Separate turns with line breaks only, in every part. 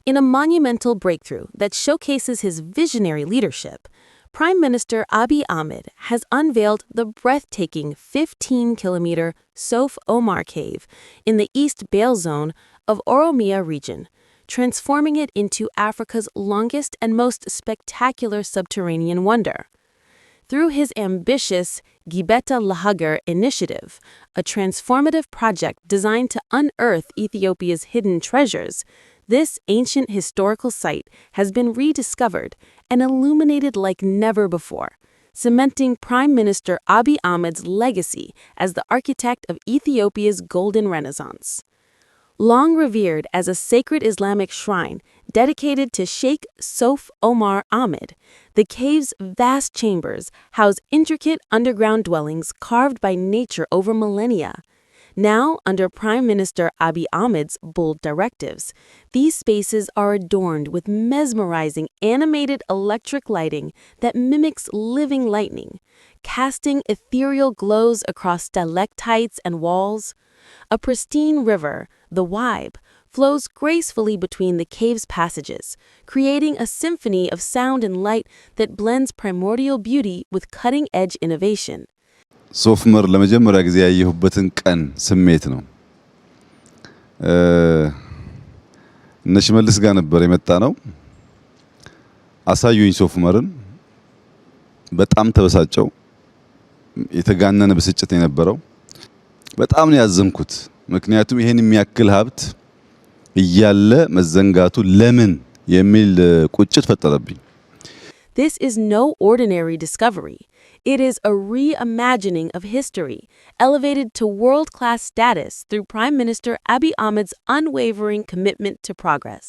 In a monumental breakthrough that showcases his visionary leadership, Prime Minister Abiy Ahmed has unveiled the breathtaking 15-kilometer Sof Omar Cave in the East Bale Zone of Oromia region, transforming it into Africa's longest and most spectacular subterranean wonder. Through his ambitious Gibeta Lahagar initiative, a transformative project designed to unearth Ethiopia's hidden treasures, this ancient historical site has been rediscovered and illuminated like never before, cementing Prime Minister Abiy Ahmed's legacy as the architect of Ethiopia's golden renaissance. Long revered as a sacred Islamic shrine dedicated to Sheikh Sof Omar Ahmed, the cave's vast chambers house intricate underground dwellings carved by nature over millennia. Now, under Prime Minister Abiy Ahmed's bold directives, these spaces are adorned with mesmerizing animated electric lighting that mimics living lightning, casting ethereal glows across stalactites and walls. A pristine river, the Waib, flows gracefully between the cave's passages, creating a symphony of sound and light that blends primordial beauty with cutting-edge innovation.
ሶፍ ዑመር ለመጀመሪያ ጊዜ ያየሁበትን ቀን ስሜት ነው። እነ ሽመልስ ጋር ነበር የመጣ ነው። አሳዩኝ ሶፍ ዑመርን። በጣም ተበሳጨው። የተጋነነ ብስጭት የነበረው። በጣም ነው ያዘንኩት። ምክንያቱም ይሄን የሚያክል ሀብት እያለ መዘንጋቱ ለምን የሚል ቁጭት ፈጠረብኝ።
This is no ordinary discovery. It is a reimagining of history, elevated to world-class status through Prime Minister Abiy Ahmed's unwavering commitment to progress.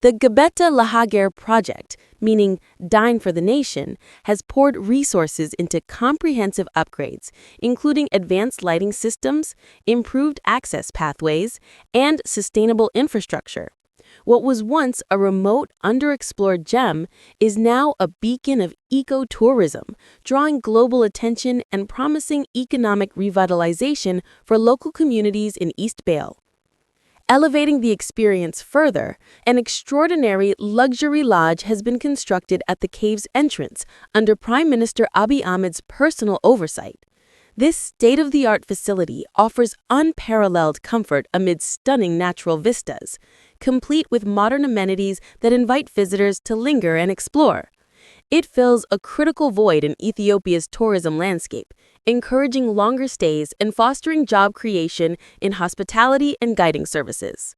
The Gibeta Lahagar project, meaning Dine for the Nation, has poured resources into comprehensive upgrades, including advanced lighting systems, improved access pathways, and sustainable infrastructure. What was once a remote, underexplored gem is now a beacon of ecotourism, drawing global attention and promising economic revitalization for local communities in East Bale. Elevating the experience further, an extraordinary luxury lodge has been constructed at the cave's entrance under Prime Minister Abiy Ahmed's personal oversight. This state-of-the-art facility offers unparalleled comfort amid stunning natural vistas, complete with modern amenities that invite visitors to linger and explore. It fills a critical void in Ethiopia's tourism landscape, encouraging longer stays and fostering job creation in hospitality and guiding services.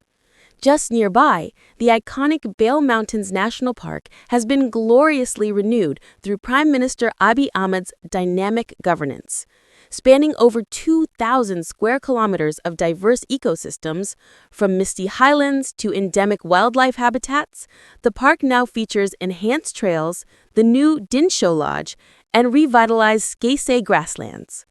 Just nearby, the iconic Bale Mountains National Park has been gloriously renewed through Prime Minister Abiy Ahmed's dynamic governance. Spanning over 2,000 square kilometers of diverse ecosystems, from misty highlands to endemic wildlife habitats, the park now features enhanced trails, the new Dinsho Lodge, and revitalized Skase grasslands.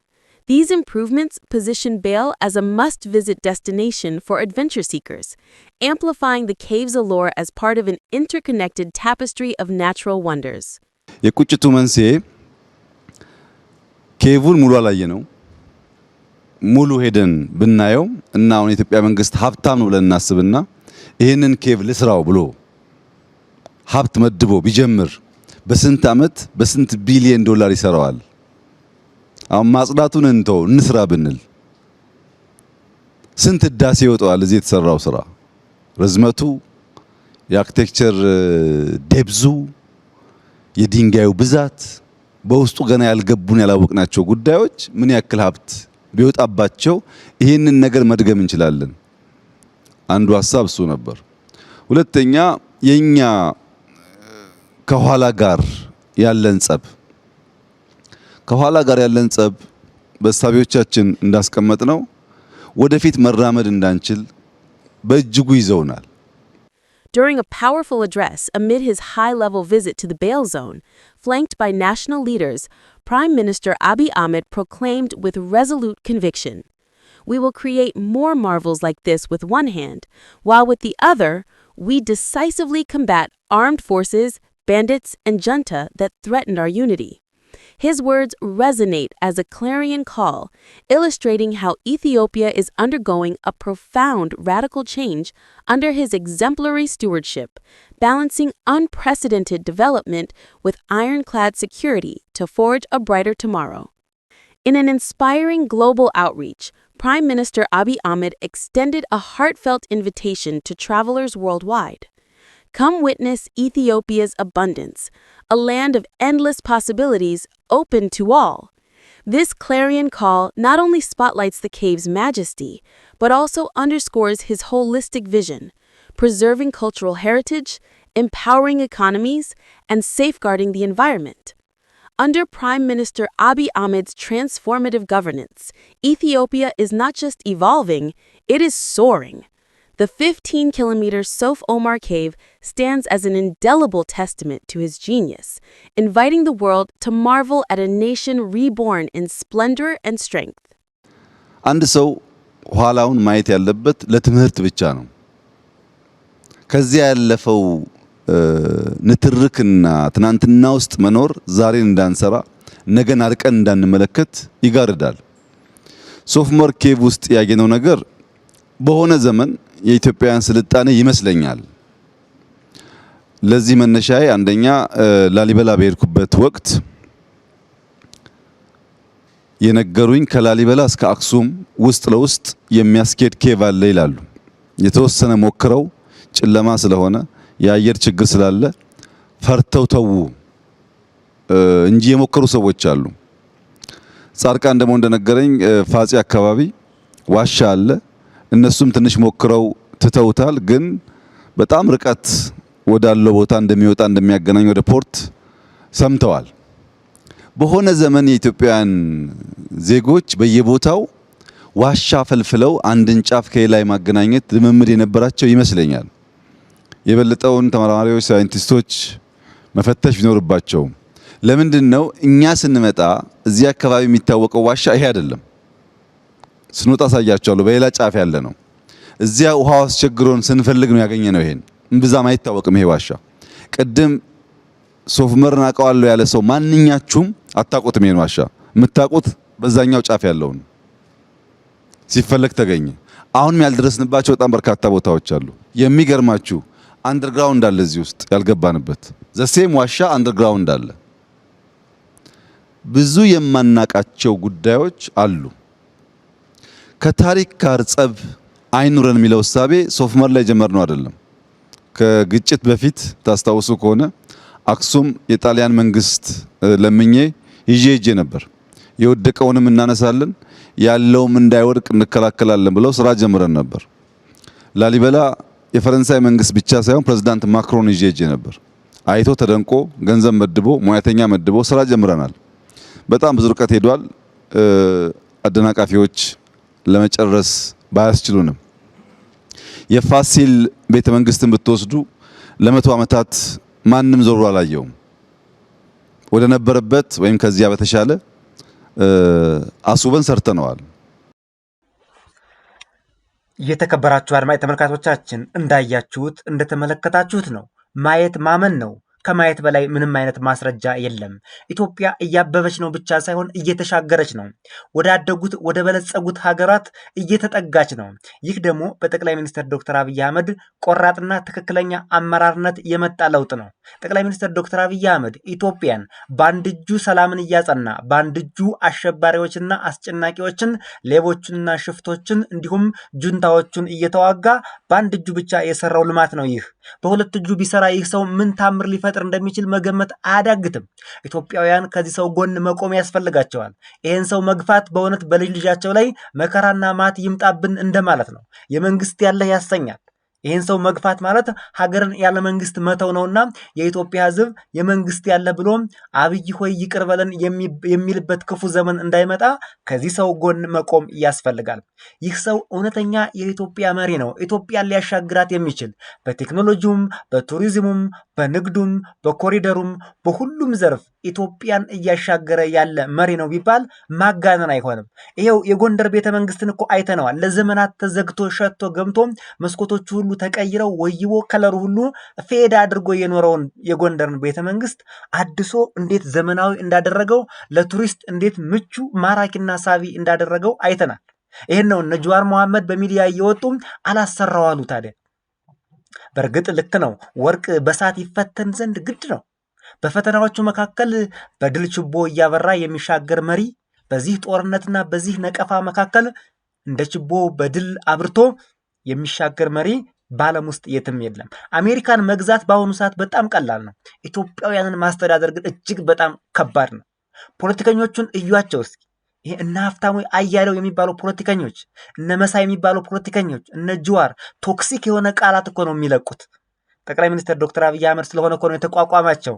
These improvements position Bale as a must-visit destination for adventure seekers, amplifying the cave's allure as part of an interconnected tapestry of natural wonders.
የቁጭቱ መንስኤ ኬቡን ሙሉ አላየነው። ሙሉ ሄደን ብናየው እና አሁን የኢትዮጵያ መንግስት ሀብታም ነው ብለን እናስብና ይሄንን ኬቭ ልስራው ብሎ ሀብት መድቦ ቢጀምር በስንት ዓመት በስንት ቢሊዮን ዶላር ይሰራዋል? አሁን ማጽዳቱን እንተው እንስራ ብንል ስንት ዳስ ይወጣዋል? እዚህ የተሰራው ስራ ርዝመቱ፣ የአርኪቴክቸር ዴብዙ፣ የድንጋዩ ብዛት፣ በውስጡ ገና ያልገቡን ያላወቅናቸው ጉዳዮች ምን ያክል ሀብት ቢወጣባቸው ይሄንን ነገር መድገም እንችላለን። አንዱ ሐሳብ እሱ ነበር። ሁለተኛ የኛ ከኋላ ጋር ያለን ጸብ በሳቢዎቻችን እንዳስቀመጥነው ወደፊት መራመድ እንዳንችል በእጅጉ ይዘውናል።
During a powerful address amid his high-level visit to the Bale Zone, flanked by national leaders, Prime Minister Abiy Ahmed proclaimed with resolute conviction, "We will create more marvels like this with one hand, while with the other, we decisively combat armed forces, bandits, and junta that threaten our unity." His words resonate as a clarion call, illustrating how Ethiopia is undergoing a profound radical change under his exemplary stewardship, balancing unprecedented development with ironclad security to forge a brighter tomorrow. In an inspiring global outreach, Prime Minister Abiy Ahmed extended a heartfelt invitation to travelers worldwide. Come witness Ethiopia's abundance, a land of endless possibilities open to all. This clarion call not only spotlights the cave's majesty, but also underscores his holistic vision, preserving cultural heritage, empowering economies, and safeguarding the environment. Under Prime Minister Abiy Ahmed's transformative governance, Ethiopia is not just evolving, it is soaring. The 15-kilometer Sof Omar Cave stands as an indelible testament to his genius, inviting the world to marvel at a nation reborn in splendor and strength.
አንድ ሰው ኋላውን ማየት ያለበት ለትምህርት ብቻ ነው። ከዚያ ያለፈው ንትርክና ትናንትና ውስጥ መኖር ዛሬን እንዳንሰራ ነገን አርቀን እንዳንመለከት ይጋርዳል። ሶፍ ኡመር ኬቭ ውስጥ ያገኘው ነገር በሆነ ዘመን የኢትዮጵያን ስልጣኔ ይመስለኛል። ለዚህ መነሻዬ አንደኛ ላሊበላ በሄድኩበት ወቅት የነገሩኝ ከላሊበላ እስከ አክሱም ውስጥ ለውስጥ የሚያስኬድ ኬቭ አለ ይላሉ። የተወሰነ ሞክረው ጨለማ ስለሆነ የአየር ችግር ስላለ ፈርተው ተው እንጂ የሞከሩ ሰዎች አሉ። ጻድቃን ደግሞ እንደነገረኝ ፋጺ አካባቢ ዋሻ አለ። እነሱም ትንሽ ሞክረው ትተውታል። ግን በጣም ርቀት ወዳለው ቦታ እንደሚወጣ እንደሚያገናኝ ወደ ፖርት ሰምተዋል። በሆነ ዘመን የኢትዮጵያን ዜጎች በየቦታው ዋሻ ፈልፍለው አንድን ጫፍ ከላይ ማገናኘት ልምምድ የነበራቸው ይመስለኛል። የበለጠውን ተመራማሪዎች ሳይንቲስቶች መፈተሽ ቢኖርባቸው ለምንድነው እኛ ስንመጣ እዚህ አካባቢ የሚታወቀው ዋሻ ይሄ አይደለም። ስንወጣ ሳያቻለሁ በሌላ ጫፍ ያለ ነው። እዚያ ውሃው አስቸግሮን ስንፈልግ ነው ያገኘነው። ይሄን እምብዛም አይታወቅም ይሄ ዋሻ። ቅድም ሶፍ ኡመርን አውቀዋለሁ ያለ ሰው ማንኛችሁም አታውቁትም። ይሄን ዋሻ የምታውቁት በዛኛው ጫፍ ያለውን ሲፈለግ ተገኘ። አሁንም ያልደረስንባቸው በጣም በርካታ ቦታዎች አሉ። የሚገርማችሁ አንደርግራውንድ አለ እዚህ ውስጥ ያልገባንበት ዘሴም ዋሻ አንደርግራውንድ አለ። ብዙ የማናቃቸው ጉዳዮች አሉ። ከታሪክ ጋር ጸብ አይኑረን የሚለው እሳቤ ሶፍ ኡመር ላይ ጀመርነው አይደለም። ከግጭት በፊት ታስታውሱ ከሆነ አክሱም የጣሊያን መንግስት ለምኜ ይጄ ነበር። የወደቀውንም እናነሳለን ያለውም እንዳይወድቅ እንከላከላለን ብለው ስራ ጀምረን ነበር። ላሊበላ የፈረንሳይ መንግስት ብቻ ሳይሆን ፕሬዝዳንት ማክሮን ይጄ ነበር። አይቶ ተደንቆ ገንዘብ መድቦ ሙያተኛ መድቦ ስራ ጀምረናል። በጣም ብዙ ርቀት ሄዷል። አደናቃፊዎች ለመጨረስ ባያስችሉንም የፋሲል ቤተ መንግስትን ብትወስዱ ለመቶ ዓመታት ማንም ዞሮ አላየውም። ወደ ነበረበት ወይም ከዚያ በተሻለ አሱበን ሰርተነዋል።
የተከበራችሁ አድማጭ ተመልካቾቻችን እንዳያችሁት እንደተመለከታችሁት ነው። ማየት ማመን ነው። ከማየት በላይ ምንም አይነት ማስረጃ የለም። ኢትዮጵያ እያበበች ነው ብቻ ሳይሆን እየተሻገረች ነው። ወዳደጉት ወደ በለጸጉት ሀገራት እየተጠጋች ነው። ይህ ደግሞ በጠቅላይ ሚኒስትር ዶክተር አብይ አህመድ ቆራጥና ትክክለኛ አመራርነት የመጣ ለውጥ ነው። ጠቅላይ ሚኒስትር ዶክተር አብይ አህመድ ኢትዮጵያን በአንድ እጁ ሰላምን እያጸና በአንድ እጁ አሸባሪዎችና አስጨናቂዎችን፣ ሌቦችንና ሽፍቶችን እንዲሁም ጁንታዎቹን እየተዋጋ በአንድ እጁ ብቻ የሰራው ልማት ነው። ይህ በሁለት እጁ ቢሰራ ይህ ሰው ምን ታምር ሊፈጥር እንደሚችል መገመት አያዳግትም። ኢትዮጵያውያን ከዚህ ሰው ጎን መቆም ያስፈልጋቸዋል። ይህን ሰው መግፋት በእውነት በልጅ ልጃቸው ላይ መከራና ማት ይምጣብን እንደማለት ነው። የመንግስት ያለህ ያሰኛል። ይህን ሰው መግፋት ማለት ሀገርን ያለ መንግስት መተው ነውና የኢትዮጵያ ሕዝብ የመንግስት ያለ ብሎ አብይ ሆይ ይቅር በለን የሚልበት ክፉ ዘመን እንዳይመጣ ከዚህ ሰው ጎን መቆም ያስፈልጋል። ይህ ሰው እውነተኛ የኢትዮጵያ መሪ ነው። ኢትዮጵያን ሊያሻግራት የሚችል በቴክኖሎጂውም፣ በቱሪዝሙም፣ በንግዱም፣ በኮሪደሩም በሁሉም ዘርፍ ኢትዮጵያን እያሻገረ ያለ መሪ ነው ቢባል ማጋነን አይሆንም። ይሄው የጎንደር ቤተ መንግስትን እኮ አይተነዋል። ለዘመናት ተዘግቶ ሸቶ ገምቶ መስኮቶቹ ሁሉ ሁሉ ተቀይረው ወይቦ ከለሩ ሁሉ ፌድ አድርጎ የኖረውን የጎንደርን ቤተመንግስት አድሶ እንዴት ዘመናዊ እንዳደረገው ለቱሪስት እንዴት ምቹ ማራኪና ሳቢ እንዳደረገው አይተናል። ይሄን ነው እነ ጀዋር መሐመድ በሚዲያ እየወጡም አላሰራው አሉ። ታዲያ በእርግጥ ልክ ነው፣ ወርቅ በሳት ይፈተን ዘንድ ግድ ነው። በፈተናዎቹ መካከል በድል ችቦ እያበራ የሚሻገር መሪ በዚህ ጦርነትና በዚህ ነቀፋ መካከል እንደ ችቦ በድል አብርቶ የሚሻገር መሪ በዓለም ውስጥ የትም የለም። አሜሪካን መግዛት በአሁኑ ሰዓት በጣም ቀላል ነው። ኢትዮጵያውያንን ማስተዳደር ግን እጅግ በጣም ከባድ ነው። ፖለቲከኞቹን እዩዋቸው እስኪ። ይሄ እነ ሀብታሙ አያሌው የሚባሉ ፖለቲከኞች፣ እነ መሳይ የሚባሉ ፖለቲከኞች፣ እነ ጅዋር ቶክሲክ የሆነ ቃላት እኮ ነው የሚለቁት። ጠቅላይ ሚኒስትር ዶክተር አብይ አህመድ ስለሆነ እኮ ነው የተቋቋማቸው።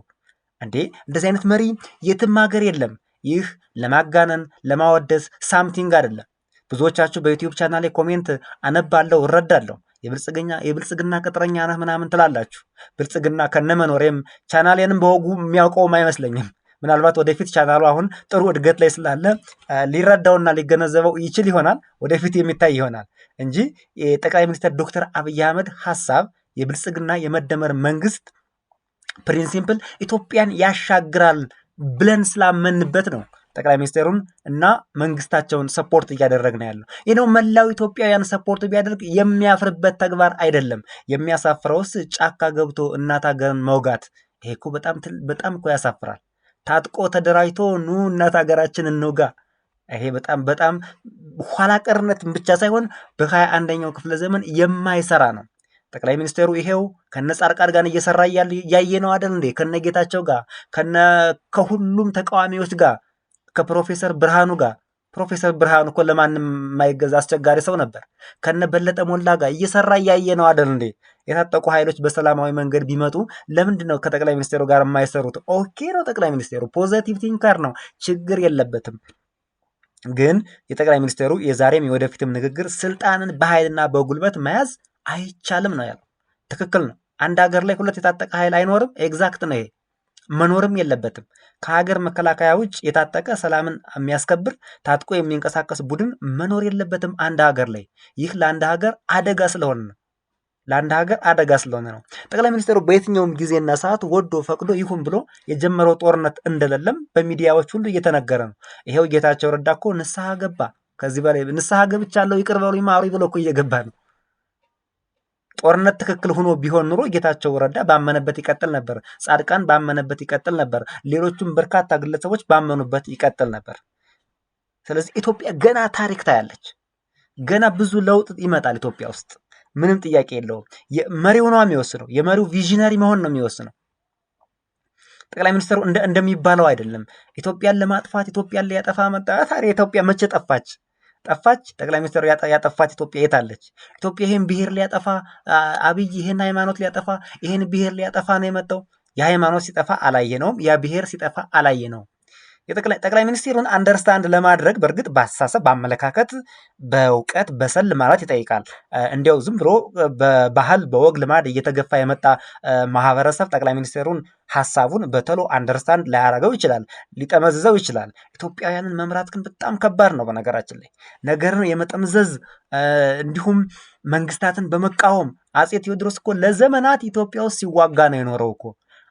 እንዴ እንደዚህ አይነት መሪ የትም ሀገር የለም። ይህ ለማጋነን ለማወደስ ሳምቲንግ አይደለም። ብዙዎቻችሁ በዩቲዩብ ቻናል ላይ ኮሜንት አነባለሁ እረዳለሁ። የብልጽግና ቅጥረኛ ነህ ምናምን ትላላችሁ። ብልጽግና ከነመኖሬም ቻናሌንም በወጉ የሚያውቀውም አይመስለኝም። ምናልባት ወደፊት ቻናሉ አሁን ጥሩ እድገት ላይ ስላለ ሊረዳውና ሊገነዘበው ይችል ይሆናል። ወደፊት የሚታይ ይሆናል እንጂ የጠቅላይ ሚኒስትር ዶክተር አብይ አህመድ ሀሳብ የብልጽግና የመደመር መንግስት ፕሪንሲፕል ኢትዮጵያን ያሻግራል ብለን ስላመንበት ነው ጠቅላይ ሚኒስትሩን እና መንግስታቸውን ሰፖርት እያደረግን ያለው። ይህ ነው መላው ኢትዮጵያውያን ሰፖርት ቢያደርግ የሚያፍርበት ተግባር አይደለም። የሚያሳፍረውስ ጫካ ገብቶ እናት ሀገርን መውጋት። ይሄ እኮ በጣም እኮ ያሳፍራል። ታጥቆ ተደራጅቶ ኑ እናት ሀገራችን እንውጋ። ይሄ በጣም ኋላ ቀርነት ብቻ ሳይሆን በ21ኛው ክፍለ ዘመን የማይሰራ ነው። ጠቅላይ ሚኒስትሩ ይሄው ከነ ጻድቃን ጋር እየሰራ ያየ ነው አይደል እንዴ? ከነ ጌታቸው ጋር ከሁሉም ተቃዋሚዎች ጋር ከፕሮፌሰር ብርሃኑ ጋር። ፕሮፌሰር ብርሃኑ እኮ ለማንም የማይገዛ አስቸጋሪ ሰው ነበር። ከነ በለጠ ሞላ ጋር እየሰራ ያየ ነው አይደል እንዴ? የታጠቁ ኃይሎች በሰላማዊ መንገድ ቢመጡ ለምንድን ነው ከጠቅላይ ሚኒስትሩ ጋር የማይሰሩት? ኦኬ ነው ጠቅላይ ሚኒስትሩ ፖዘቲቭ ቲንከር ነው፣ ችግር የለበትም። ግን የጠቅላይ ሚኒስትሩ የዛሬም የወደፊትም ንግግር ስልጣንን በኃይልና በጉልበት መያዝ አይቻልም ነው ያለው። ትክክል ነው። አንድ ሀገር ላይ ሁለት የታጠቀ ኃይል አይኖርም። ኤግዛክት ነው ይሄ። መኖርም የለበትም። ከሀገር መከላከያ ውጭ የታጠቀ ሰላምን የሚያስከብር ታጥቆ የሚንቀሳቀስ ቡድን መኖር የለበትም አንድ ሀገር ላይ። ይህ ለአንድ ሀገር አደጋ ስለሆነ ነው። ጠቅላይ ሚኒስትሩ በየትኛውም ጊዜና ሰዓት ወዶ ፈቅዶ ይሁን ብሎ የጀመረው ጦርነት እንደሌለም በሚዲያዎች ሁሉ እየተነገረ ነው። ይሄው ጌታቸው ረዳ እኮ ንስሐ ገባ። ከዚህ በላይ ንስሐ ገብቻለሁ ይቅር በሉኝ ማሩኝ ብሎ እኮ እየገባ ነው። ጦርነት ትክክል ሆኖ ቢሆን ኑሮ ጌታቸው ረዳ ባመነበት ይቀጥል ነበር። ጻድቃን ባመነበት ይቀጥል ነበር። ሌሎችም በርካታ ግለሰቦች ባመኑበት ይቀጥል ነበር። ስለዚህ ኢትዮጵያ ገና ታሪክ ታያለች። ገና ብዙ ለውጥ ይመጣል ኢትዮጵያ ውስጥ፣ ምንም ጥያቄ የለውም። መሪው ነው የሚወስነው። የመሪው ቪዥነሪ መሆን ነው የሚወስነው። ጠቅላይ ሚኒስትሩ እንደሚባለው አይደለም። ኢትዮጵያን ለማጥፋት ኢትዮጵያን ሊያጠፋ መጣ። ታዲያ ኢትዮጵያ መቼ ጠፋች? ጠቅላይ ሚኒስትሩ ያጠፋት ኢትዮጵያ የታለች? ኢትዮጵያ ይሄን ብሔር ሊያጠፋ አብይ ይሄን ሃይማኖት ሊያጠፋ ይሄን ብሔር ሊያጠፋ ነው የመጣው። የሃይማኖት ሲጠፋ አላየነውም። ያ ብሔር ሲጠፋ አላየነውም። ጠቅላይ ሚኒስትሩን አንደርስታንድ ለማድረግ በእርግጥ በአስተሳሰብ በአመለካከት በእውቀት በሰል ማለት ይጠይቃል። እንዲያው ዝም ብሎ በባህል በወግ ልማድ እየተገፋ የመጣ ማህበረሰብ ጠቅላይ ሚኒስትሩን ሀሳቡን በተሎ አንደርስታንድ ላያረገው ይችላል፣ ሊጠመዝዘው ይችላል። ኢትዮጵያውያንን መምራት ግን በጣም ከባድ ነው። በነገራችን ላይ ነገርን የመጠምዘዝ እንዲሁም መንግስታትን በመቃወም አጼ ቴዎድሮስ እኮ ለዘመናት ኢትዮጵያ ውስጥ ሲዋጋ ነው የኖረው እኮ።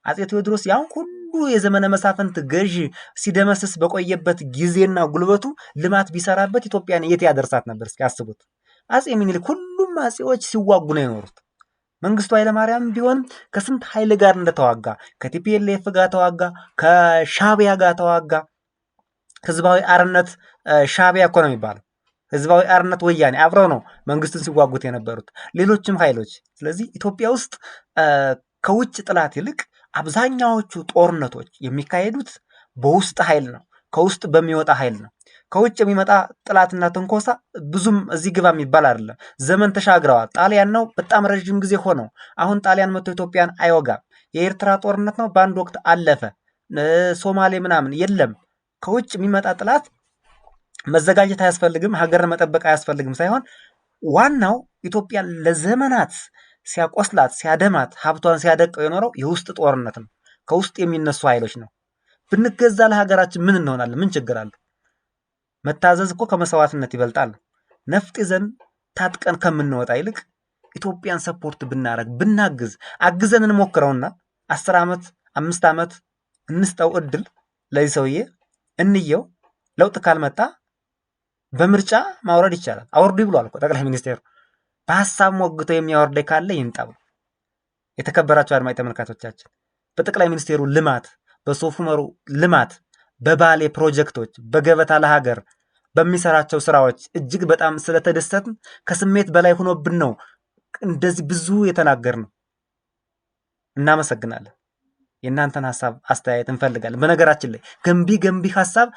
አጼ ቴዎድሮስ ያን ሁሉ የዘመነ መሳፍንት ገዥ ሲደመስስ በቆየበት ጊዜና ጉልበቱ ልማት ቢሰራበት ኢትዮጵያን የት ያደርሳት ነበር? እስኪ አስቡት። አጼ ምኒልክ፣ ሁሉም አጼዎች ሲዋጉ ነው የኖሩት። መንግስቱ ኃይለማርያም ቢሆን ከስንት ኃይል ጋር እንደተዋጋ፣ ከቲፒኤልኤፍ ጋር ተዋጋ፣ ከሻቢያ ጋር ተዋጋ። ህዝባዊ አርነት ሻቢያ እኮ ነው የሚባለው። ህዝባዊ አርነት ወያኔ አብረው ነው መንግስቱን ሲዋጉት የነበሩት፣ ሌሎችም ኃይሎች። ስለዚህ ኢትዮጵያ ውስጥ ከውጭ ጥላት ይልቅ አብዛኛዎቹ ጦርነቶች የሚካሄዱት በውስጥ ኃይል ነው፣ ከውስጥ በሚወጣ ኃይል ነው። ከውጭ የሚመጣ ጥላትና ትንኮሳ ብዙም እዚህ ግባ የሚባል አይደለም። ዘመን ተሻግረዋል። ጣሊያን ነው በጣም ረዥም ጊዜ ሆነው። አሁን ጣሊያን መጥቶ ኢትዮጵያን አይወጋም። የኤርትራ ጦርነት ነው በአንድ ወቅት አለፈ። ሶማሌ ምናምን የለም። ከውጭ የሚመጣ ጥላት መዘጋጀት አያስፈልግም፣ ሀገርን መጠበቅ አያስፈልግም ሳይሆን ዋናው ኢትዮጵያን ለዘመናት ሲያቆስላት ሲያደማት ሀብቷን ሲያደቀው የኖረው የውስጥ ጦርነት ነው። ከውስጥ የሚነሱ ኃይሎች ነው። ብንገዛ ለሀገራችን ምን እንሆናለን? ምን ችግር አለው? መታዘዝ እኮ ከመስዋዕትነት ይበልጣል። ነፍጥ ይዘን ታጥቀን ከምንወጣ ይልቅ ኢትዮጵያን ሰፖርት ብናረግ ብናግዝ አግዘን እንሞክረውና 10 ዓመት 5 ዓመት እንስጠው እድል ለዚህ ሰውዬ እንየው። ለውጥ ካልመጣ በምርጫ ማውረድ ይቻላል። አውርዱ ብሏል እኮ ጠቅላይ ሚኒስቴሩ። በሀሳብ ሞግቶ የሚያወርደ ካለ ይንጣው። የተከበራቸው አድማጭ ተመልካቾቻችን በጠቅላይ ሚኒስቴሩ ልማት፣ በሶፍ ዑመሩ ልማት፣ በባሌ ፕሮጀክቶች፣ በገበታ ለሀገር በሚሰራቸው ስራዎች እጅግ በጣም ስለተደሰትን ከስሜት በላይ ሆኖብን ነው እንደዚህ ብዙ የተናገር ነው። እናመሰግናለን። የእናንተን ሀሳብ አስተያየት እንፈልጋለን። በነገራችን ላይ ገንቢ ሀሳብ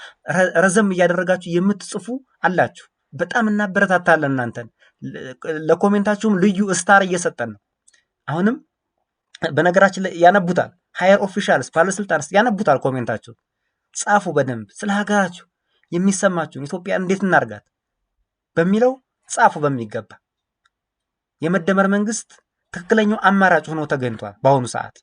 ረዘም እያደረጋችሁ የምትጽፉ አላችሁ። በጣም እናበረታታለን እናንተን። ለኮሜንታችሁም ልዩ ስታር እየሰጠን ነው። አሁንም በነገራችን ላይ ያነቡታል። ሃየር ኦፊሻልስ ባለስልጣንስ ያነቡታል። ኮሜንታችሁ ጻፉ። በደንብ ስለ ሀገራችሁ የሚሰማችሁን ኢትዮጵያ እንዴት እናርጋት በሚለው ጻፉ በሚገባ። የመደመር መንግስት ትክክለኛው አማራጭ ሆኖ ተገኝቷል በአሁኑ ሰዓት።